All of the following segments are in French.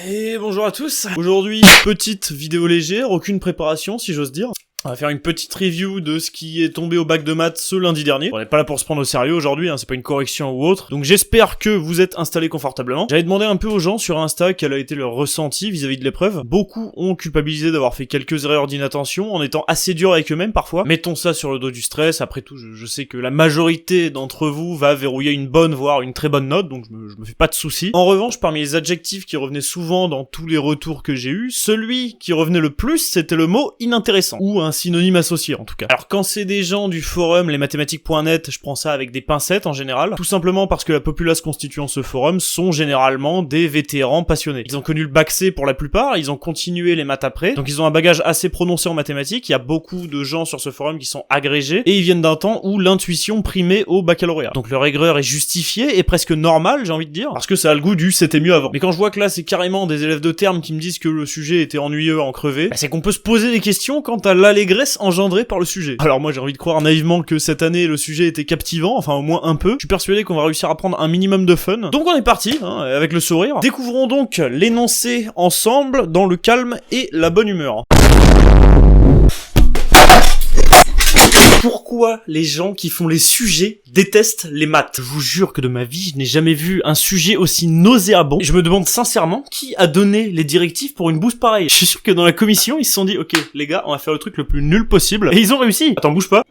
Et bonjour à tous. Aujourd'hui, petite vidéo légère, aucune préparation si j'ose dire. On va faire une petite review de ce qui est tombé au bac de maths ce lundi dernier. On n'est pas là pour se prendre au sérieux aujourd'hui, c'est pas une correction ou autre. Donc j'espère que vous êtes installés confortablement. J'avais demandé un peu aux gens sur Insta quel a été leur ressenti vis-à-vis de l'épreuve. Beaucoup ont culpabilisé d'avoir fait quelques erreurs d'inattention en étant assez durs avec eux-mêmes parfois. Mettons ça sur le dos du stress. Après tout, je sais que la majorité d'entre vous va verrouiller une bonne voire une très bonne note, donc je me fais pas de soucis. En revanche, parmi les adjectifs qui revenaient souvent dans tous les retours que j'ai eus, celui qui revenait le plus, c'était le mot inintéressant, ou un synonyme associé en tout cas. Alors quand c'est des gens du forum lesmathématiques.net, je prends ça avec des pincettes en général, tout simplement parce que la populace constituant ce forum sont généralement des vétérans passionnés. Ils ont connu le bac C pour la plupart, ils ont continué les maths après, donc ils ont un bagage assez prononcé en mathématiques. Il y a beaucoup de gens sur ce forum qui sont agrégés, et ils viennent d'un temps où l'intuition primait au baccalauréat. Donc leur aigreur est justifiée, et presque normale j'ai envie de dire, parce que ça a le goût du c'était mieux avant. Mais quand je vois que là c'est carrément des élèves de terme qui me disent que le sujet était ennuyeux à en crever, c'est qu'on peut se poser des questions quant à l'allégresse engendrée par le sujet. Alors moi j'ai envie de croire naïvement que cette année le sujet était captivant, enfin au moins un peu. Je suis persuadé qu'on va réussir à prendre un minimum de fun. Donc on est parti, avec le sourire. Découvrons donc l'énoncé ensemble dans le calme et la bonne humeur. Pourquoi les gens qui font les sujets détestent les maths? Je vous jure que de ma vie, je n'ai jamais vu un sujet aussi nauséabond. Et je me demande sincèrement qui a donné les directives pour une bouse pareille. Je suis sûr que dans la commission, ils se sont dit, ok, les gars, on va faire le truc le plus nul possible. Et ils ont réussi. Attends, bouge pas.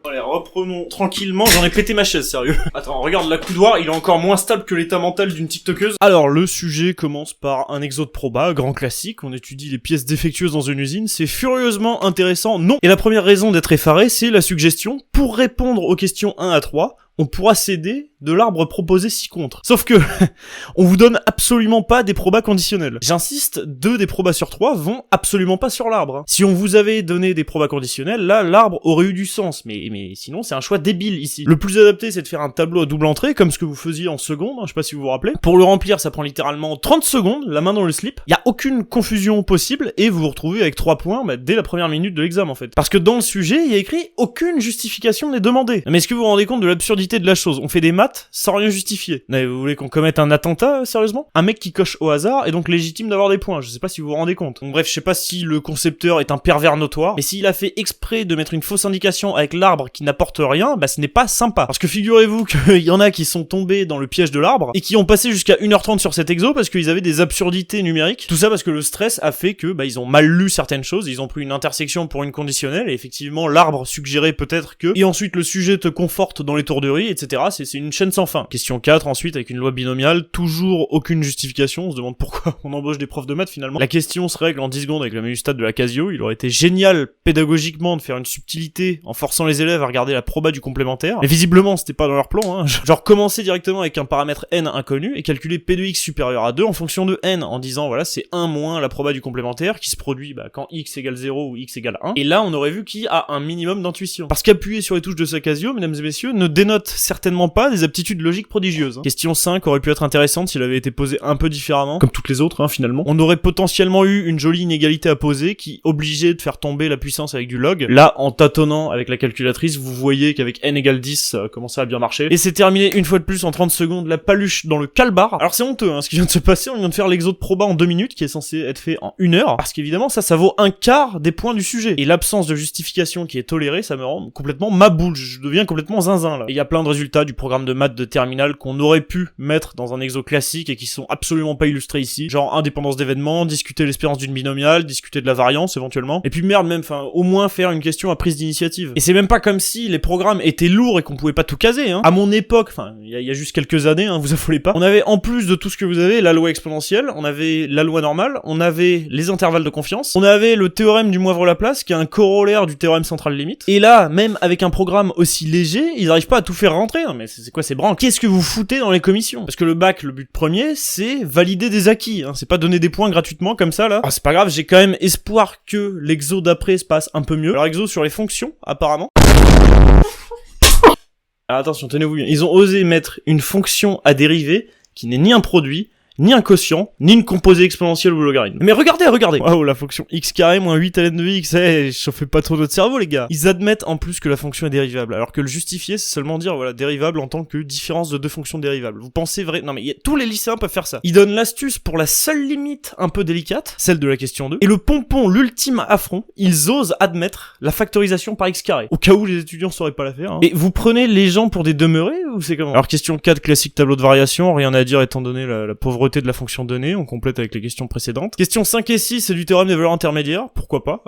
Allez, reprenons tranquillement, j'en ai pété ma chaise, sérieux. Attends, regarde l'accoudoir, il est encore moins stable que l'état mental d'une tiktokeuse. Alors, le sujet commence par un exo de proba, grand classique, on étudie les pièces défectueuses dans une usine, c'est furieusement intéressant, non. Et la première raison d'être effaré, c'est la suggestion, pour répondre aux questions 1 à 3, on pourra s'aider de l'arbre proposé ci-contre. Sauf que, on vous donne absolument pas des probas conditionnels. J'insiste, 2 des probas sur 3 vont absolument pas sur l'arbre. Si on vous avait donné des probas conditionnels, là, l'arbre aurait eu du sens. Mais sinon, c'est un choix débile ici. Le plus adapté, c'est de faire un tableau à double entrée, comme ce que vous faisiez en seconde, je sais pas si vous vous rappelez. Pour le remplir, ça prend littéralement 30 secondes, la main dans le slip. Y a aucune confusion possible, et vous vous retrouvez avec 3 points, dès la première minute de l'examen, en fait. Parce que dans le sujet, il y a écrit aucune justification n'est demandée. Mais est-ce que vous vous rendez compte de l'absurdité de la chose? On fait des maths sans rien justifier. Vous voulez qu'on commette un attentat, sérieusement? Un mec qui coche au hasard est donc légitime d'avoir des points, je sais pas si vous vous rendez compte. Donc bref, je sais pas si le concepteur est un pervers notoire, mais s'il a fait exprès de mettre une fausse indication avec l'arbre qui n'apporte rien, ce n'est pas sympa. Parce que figurez-vous qu'il y en a qui sont tombés dans le piège de l'arbre, et qui ont passé jusqu'à 1h30 sur cet exo parce qu'ils avaient des absurdités numériques. Tout ça parce que le stress a fait que, ils ont mal lu certaines choses, ils ont pris une intersection pour une conditionnelle, et effectivement, l'arbre suggérait peut-être que, et ensuite le sujet te conforte dans l'étourderie, etc. C'est une chaîne sans fin. Question 4, ensuite, avec une loi binomiale, toujours aucune justification, on se demande pourquoi on embauche des profs de maths finalement. La question se règle en 10 secondes avec le menu stat de la Casio, il aurait été génial pédagogiquement de faire une subtilité en forçant les élèves à regarder la proba du complémentaire, mais visiblement c'était pas dans leur plan, genre commencer directement avec un paramètre n inconnu et calculer p de x supérieur à 2 en fonction de n, en disant voilà c'est 1 moins la proba du complémentaire qui se produit quand x égale 0 ou x égale 1, et là on aurait vu qui a un minimum d'intuition. Parce qu'appuyer sur les touches de sa Casio, mesdames et messieurs, ne dénote certainement pas des aptitudes logiques prodigieuses. Question 5 aurait pu être intéressante s'il avait été posé un peu différemment, comme toutes les autres finalement. On aurait potentiellement eu une jolie inégalité à poser qui obligeait de faire tomber la puissance avec du log. Là, en tâtonnant avec la calculatrice, vous voyez qu'avec n égale 10, ça commençait à bien marcher. Et c'est terminé une fois de plus en 30 secondes, la paluche dans le calbar. Alors c'est honteux, ce qui vient de se passer, on vient de faire l'exo de proba en 2 minutes, qui est censé être fait en 1 heure, parce qu'évidemment ça vaut un quart des points du sujet. Et l'absence de justification qui est tolérée, ça me rend complètement maboule, je deviens complètement zinzin là. Et il y a plein de résultats du programme de maths de terminale qu'on aurait pu mettre dans un exo classique et qui sont absolument pas illustrés ici, genre indépendance d'événements, discuter l'espérance d'une binomiale, discuter de la variance éventuellement, et puis merde même, au moins faire une question à prise d'initiative. Et c'est même pas comme si les programmes étaient lourds et qu'on pouvait pas tout caser, À mon époque, il y a juste quelques années, vous affolez pas, on avait en plus de tout ce que vous avez, la loi exponentielle, on avait la loi normale, on avait les intervalles de confiance, on avait le théorème du Moivre-Laplace qui est un corollaire du théorème central limite, et là, même avec un programme aussi léger, ils arrivent pas à tout faire rentrer, mais c'est quoi ces branques? Qu'est-ce que vous foutez dans les commissions? Parce que le bac, le but premier, c'est valider des acquis, c'est pas donner des points gratuitement comme ça, là. C'est pas grave, j'ai quand même espoir que l'exo d'après se passe un peu mieux. Alors exo sur les fonctions, apparemment. Alors attention, tenez-vous bien, ils ont osé mettre une fonction à dériver qui n'est ni un produit, ni un quotient, ni une composée exponentielle ou logarithme. Mais regardez. Waouh, la fonction x carré moins 8 ln de x, chauffez pas trop notre cerveau les gars. Ils admettent en plus que la fonction est dérivable, alors que le justifier c'est seulement dire voilà dérivable en tant que différence de deux fonctions dérivables. Vous pensez vrai? Non mais tous les lycéens peuvent faire ça. Ils donnent l'astuce pour la seule limite un peu délicate, celle de la question 2, et le pompon, l'ultime affront, ils osent admettre la factorisation par x carré, au cas où les étudiants sauraient pas la faire. Et vous prenez les gens pour des demeurés ou c'est comment? Alors question 4, classique tableau de variation, rien à dire étant donné la pauvreté de la fonction donnée, on complète avec les questions précédentes. Question 5 et 6, c'est du théorème des valeurs intermédiaires, pourquoi pas,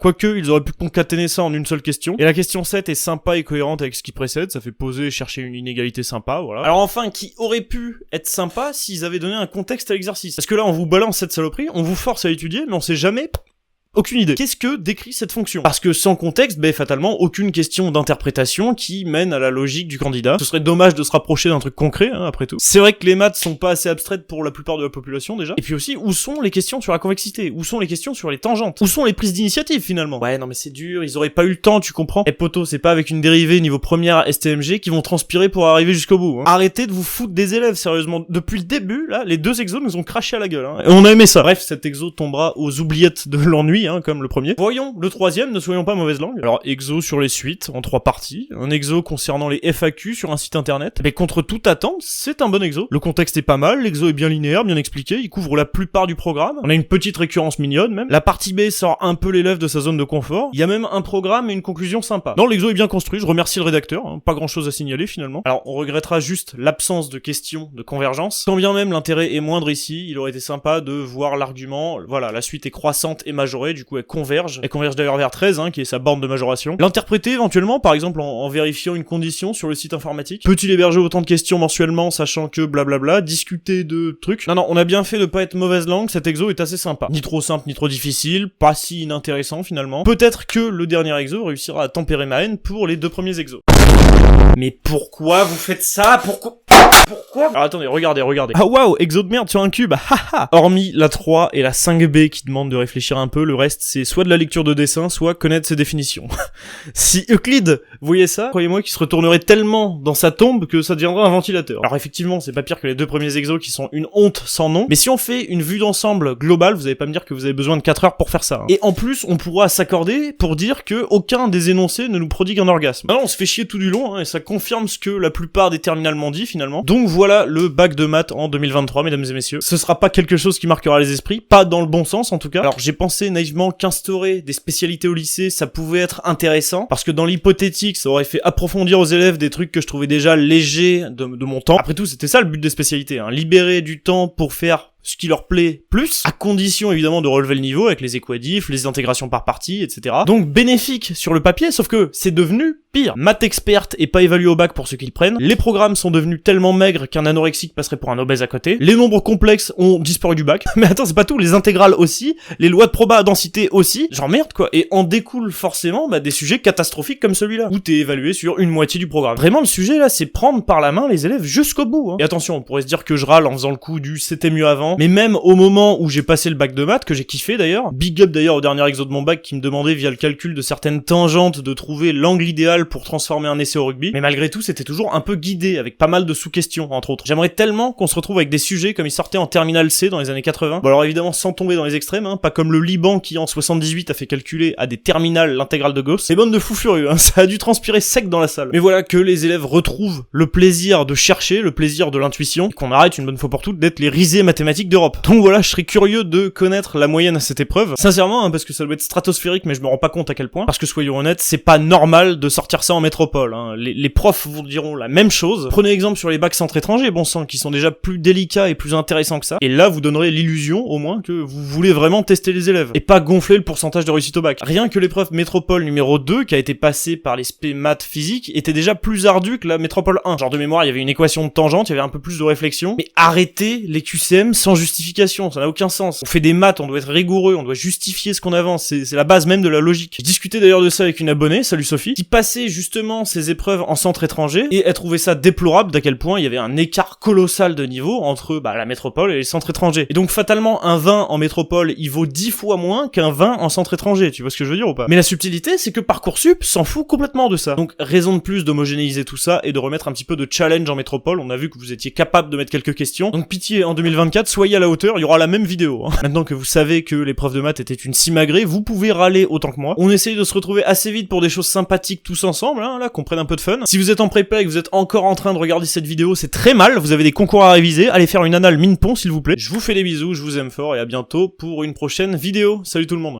quoique ils auraient pu concaténer ça en une seule question. Et la question 7 est sympa et cohérente avec ce qui précède, ça fait poser et chercher une inégalité sympa, voilà. Alors enfin, qui aurait pu être sympa s'ils avaient donné un contexte à l'exercice? Parce que là on vous balance cette saloperie, on vous force à étudier, mais on sait jamais... Aucune idée. Qu'est-ce que décrit cette fonction? Parce que sans contexte, fatalement, aucune question d'interprétation qui mène à la logique du candidat. Ce serait dommage de se rapprocher d'un truc concret, après tout. C'est vrai que les maths sont pas assez abstraites pour la plupart de la population, déjà. Et puis aussi, où sont les questions sur la convexité? Où sont les questions sur les tangentes? Où sont les prises d'initiative, finalement? Ouais, non mais c'est dur, ils auraient pas eu le temps, tu comprends? Poto, c'est pas avec une dérivée niveau première STMG qu'ils vont transpirer pour arriver jusqu'au bout, Arrêtez de vous foutre des élèves, sérieusement. Depuis le début, là, les deux exos nous ont craché à la gueule, Et on a aimé ça. Bref, cet exo tombera aux oubliettes de l'ennui, comme le premier. Voyons le troisième, ne soyons pas mauvaise langue. Alors, exo sur les suites, en 3 parties. Un exo concernant les FAQ sur un site internet. Mais contre toute attente, c'est un bon exo. Le contexte est pas mal, l'exo est bien linéaire, bien expliqué, il couvre la plupart du programme. On a une petite récurrence mignonne, même. La partie B sort un peu l'élève de sa zone de confort. Il y a même un programme et une conclusion sympa. Non, l'exo est bien construit, je remercie le rédacteur, pas grand chose à signaler finalement. Alors, on regrettera juste l'absence de questions de convergence. Quand bien même l'intérêt est moindre ici, il aurait été sympa de voir l'argument, voilà, la suite est croissante et majorée, du coup elle converge d'ailleurs vers 13, qui est sa borne de majoration. L'interpréter éventuellement, par exemple en vérifiant une condition sur le site informatique. Peut-il héberger autant de questions mensuellement, sachant que blablabla, discuter de trucs. Non, on a bien fait de pas être mauvaise langue, cet exo est assez sympa. Ni trop simple, ni trop difficile, pas si inintéressant finalement. Peut-être que le dernier exo réussira à tempérer ma haine pour les 2 premiers exos. Mais pourquoi vous faites ça? Pourquoi? Alors attendez, regardez. Ah waouh, exo de merde sur un cube, haha. Hormis la 3 et la 5B qui demandent de réfléchir un peu, le reste c'est soit de la lecture de dessin, soit connaître ses définitions. Si Euclide voyait ça, croyez-moi qu'il se retournerait tellement dans sa tombe que ça deviendrait un ventilateur. Alors effectivement, c'est pas pire que les 2 premiers exos qui sont une honte sans nom, mais si on fait une vue d'ensemble globale, vous allez pas me dire que vous avez besoin de 4 heures pour faire ça. Et en plus, on pourra s'accorder pour dire que aucun des énoncés ne nous prodigue un orgasme. Maintenant, on se fait chier tout du long, et ça confirme ce que la plupart des terminales m'ont dit finalement. Donc voilà le bac de maths en 2023, mesdames et messieurs. Ce sera pas quelque chose qui marquera les esprits, pas dans le bon sens en tout cas. Alors j'ai pensé naïvement qu'instaurer des spécialités au lycée, ça pouvait être intéressant, parce que dans l'hypothétique, ça aurait fait approfondir aux élèves des trucs que je trouvais déjà légers de mon temps. Après tout, c'était ça le but des spécialités, libérer du temps pour faire ce qui leur plaît plus, à condition évidemment de relever le niveau avec les équadifs, les intégrations par partie, etc. Donc bénéfique sur le papier, sauf que c'est devenu pire. Maths experte et pas évalué au bac pour ceux qui le prennent. Les programmes sont devenus tellement maigres qu'un anorexique passerait pour un obèse à côté. Les nombres complexes ont disparu du bac. Mais attends, c'est pas tout, les intégrales aussi, les lois de proba à densité aussi. Genre merde quoi. Et en découle forcément des sujets catastrophiques comme celui-là, où t'es évalué sur une moitié du programme. Vraiment le sujet là, c'est prendre par la main les élèves jusqu'au bout. Et attention, on pourrait se dire que je râle en faisant le coup du c'était mieux avant. Mais même au moment où j'ai passé le bac de maths, que j'ai kiffé d'ailleurs, big up d'ailleurs au dernier exo de mon bac qui me demandait via le calcul de certaines tangentes de trouver l'angle idéal pour transformer un essai au rugby, mais malgré tout c'était toujours un peu guidé avec pas mal de sous-questions entre autres. J'aimerais tellement qu'on se retrouve avec des sujets comme ils sortaient en terminale C dans les années 80. Bon alors évidemment sans tomber dans les extrêmes, pas comme le Liban qui en 78 a fait calculer à des terminales l'intégrale de Gauss. C'est bonne de fou furieux, ça a dû transpirer sec dans la salle. Mais voilà, que les élèves retrouvent le plaisir de chercher, le plaisir de l'intuition, et qu'on arrête une bonne fois pour toutes d'être les risées mathématiques d'Europe. Donc voilà, je serais curieux de connaître la moyenne à cette épreuve. Sincèrement, parce que ça doit être stratosphérique, mais je me rends pas compte à quel point. Parce que soyons honnêtes, c'est pas normal de sortir ça en métropole. Les profs vous diront la même chose. Prenez exemple sur les bacs centres étrangers, bon sang, qui sont déjà plus délicats et plus intéressants que ça. Et là, vous donnerez l'illusion, au moins, que vous voulez vraiment tester les élèves. Et pas gonfler le pourcentage de réussite au bac. Rien que l'épreuve métropole numéro 2, qui a été passée par les spé maths physique, était déjà plus ardue que la métropole 1. Genre de mémoire, il y avait une équation de tangente, il y avait un peu plus de réflexion. Mais arrêtez les QCM sans sans justification, ça n'a aucun sens. On fait des maths, on doit être rigoureux, on doit justifier ce qu'on avance, c'est la base même de la logique. J'ai discuté d'ailleurs de ça avec une abonnée, salut Sophie, qui passait justement ses épreuves en centre étranger, et elle trouvait ça déplorable d'à quel point il y avait un écart colossal de niveau entre la métropole et les centres étrangers. Et donc fatalement, un 20 en métropole, il vaut 10 fois moins qu'un 20 en centre étranger, tu vois ce que je veux dire ou pas? Mais la subtilité, c'est que Parcoursup s'en fout complètement de ça. Donc raison de plus d'homogénéiser tout ça et de remettre un petit peu de challenge en métropole. On a vu que vous étiez capable de mettre quelques questions, donc pitié, en 2024, soyez à la hauteur, il y aura la même vidéo. Maintenant que vous savez que l'épreuve de maths était une simagrée, vous pouvez râler autant que moi. On essaye de se retrouver assez vite pour des choses sympathiques tous ensemble, là, qu'on prenne un peu de fun. Si vous êtes en prépa et que vous êtes encore en train de regarder cette vidéo, c'est très mal, vous avez des concours à réviser, allez faire une annale mine-pont s'il vous plaît. Je vous fais des bisous, je vous aime fort et à bientôt pour une prochaine vidéo. Salut tout le monde.